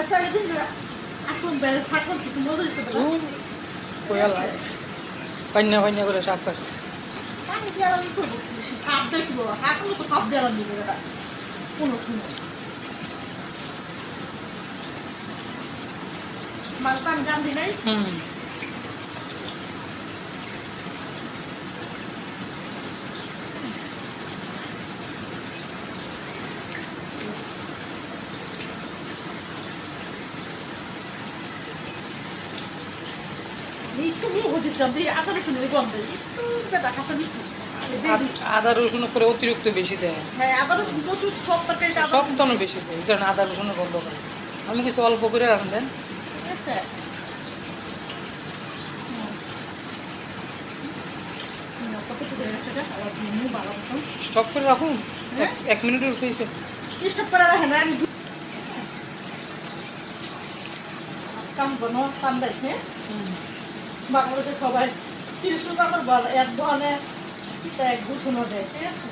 আচ্ছা এদিন এখন বেল শাক কিছু মজা দিতে পারো কোয়াল পান্না পান্না করে শাক রাখছে পানি দিয়ে আমি করবো ভাব দেখবো এখন তো ভাব দেওয়া দিবে এটা কোনো সময় মালটা আমি জানি নাই আদা রসুন করে অতিরিক্ত বেশি দেয় সব তো বেশি দেয় এই কারণে আদা রসুনের গন্ধ করে আমি কিছু অল্প করে রাখেন দেন স্টপ করে রাখুন 1 মিনিটের হয়েছে স্টপ করে রাখেন আমি কাম বনো কাম দেখে বাংলাদেশে সবাই 30 টাকা করে বল এক বনে এক ঘুষণও দেয় ঠিক আছে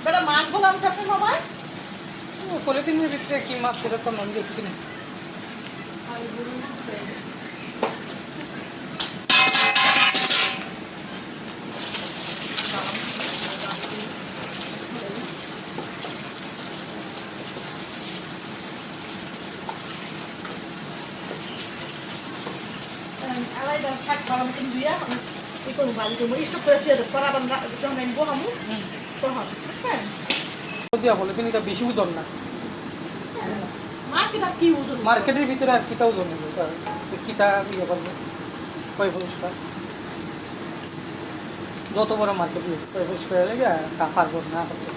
বেটা মাছ বললাম আপনি সবাই পলিথিনের ভিতরে কি মাছ সেটা তো আমি দেখছি না আলাদা শাক বালাম কিন্তু দিয়া এই করবো বাড়ি করবো স্টক করে ফিরে দেবো পরে আবার যখন আমি বহামু তখন বুঝছেন দিয়া পলিথিন এটা বেশি ওজন না মার্কেটের ভিতরে আর কিতা ওজন নেবে কিতা ইয়ে করবে কয় পরিষ্কার যত বড় মার্কেট কয় পরিষ্কার লেগে তা পারবো না করতে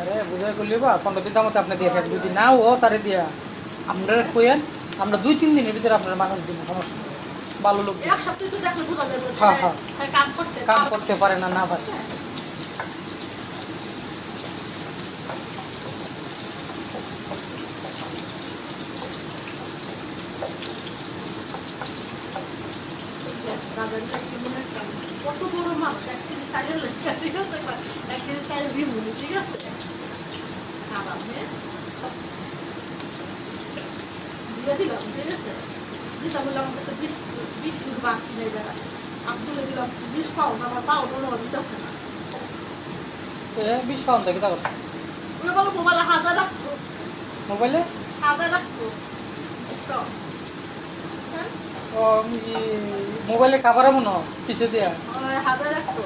আরে বুঝাই করলি বা 15 দিন মতো আপনি দিয়ে যদি না ও তারে দিয়া আমরা কইেন আমরা 2-3 দিনের ভিতরে আপনার মানুষ দিব সমস্যা ভালো লোক হ্যাঁ হ্যাঁ কাম করতে পারে না না পারে কত বড় মাছ এক কেজি সাইজের লেখা ঠিক আছে এক কেজি সাইজ দিব ঠিক আছে খাবার দিয়ে দিলাম ঠিক আছে দিলাম বললাম আমাকে 20 ফুট বাকি নেই যারা আব্দুলে দিলাম 20 পাউন্ড আমার পাউন্ড হলো দিতেছে না 20 পাউন্ড থেকে তা করছে ওরা বলো মোবাইলে 1000 রাখতো মোবাইলে 1000 রাখতো ও মোবাইলে খাবার এমন পিছে দেয়া 1000 রাখতো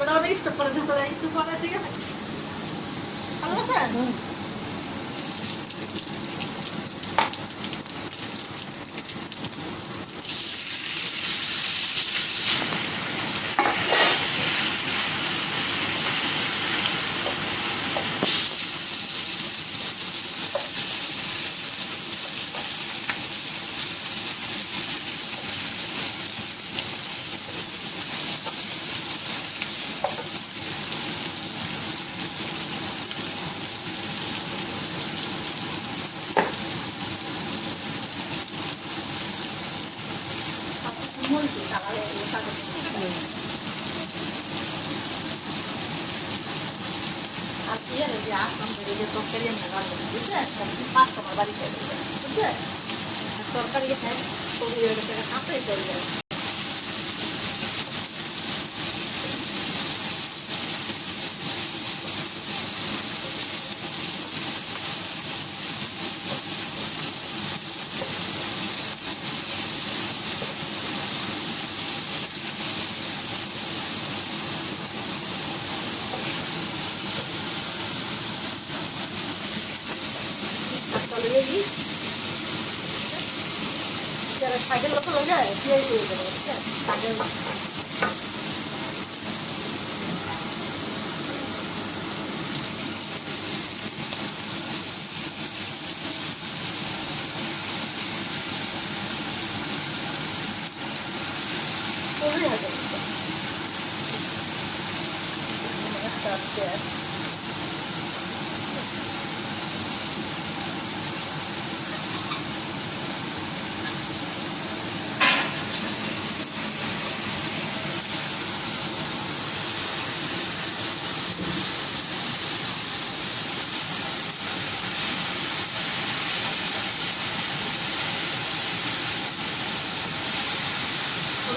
ওটা অনেক স্টক করে দিতে পারে একটু পরে ঠিক আছে ভালো আছে তরকারি কাঁচাই করবে শাকের মতো লাগে পেঁয়াজ করে দেবো শাকের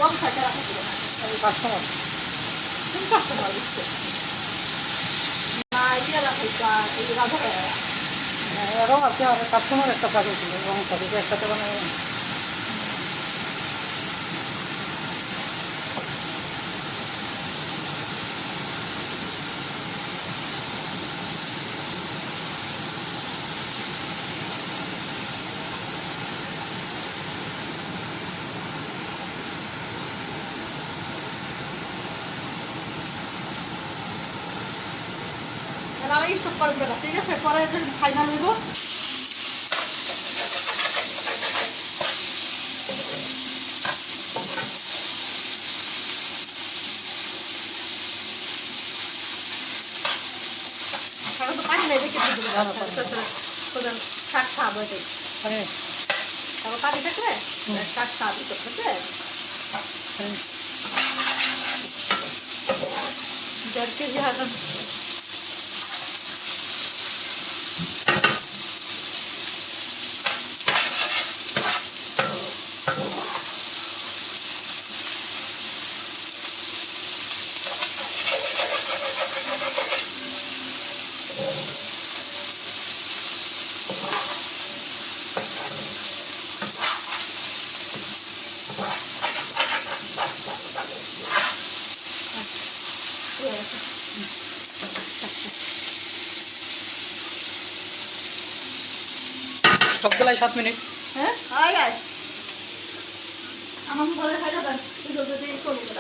রং থাকে রাখা ছিল না কাস্টমার কোন কাস্টমার বুঝতে না ইয়ে রাখা এই রাধা এরও আছে আর কাস্টমার একটা থাকে ছিল রং থাকে একটাতে মানে রান্না স্টপ করে দেবে ঠিক আছে পরে যখন ফাইনাল হইব তো পানি নাই দেখে শাক খাবো এটাই মানে তারপর পানি থাকলে শাক খাবি তো বুঝছে 1.5 কেজি হাজার সব গেলাই 7 মিনিট হ্যাঁ আয় আয় আমার ঘরে খাইটা দেন তুই যদি করবো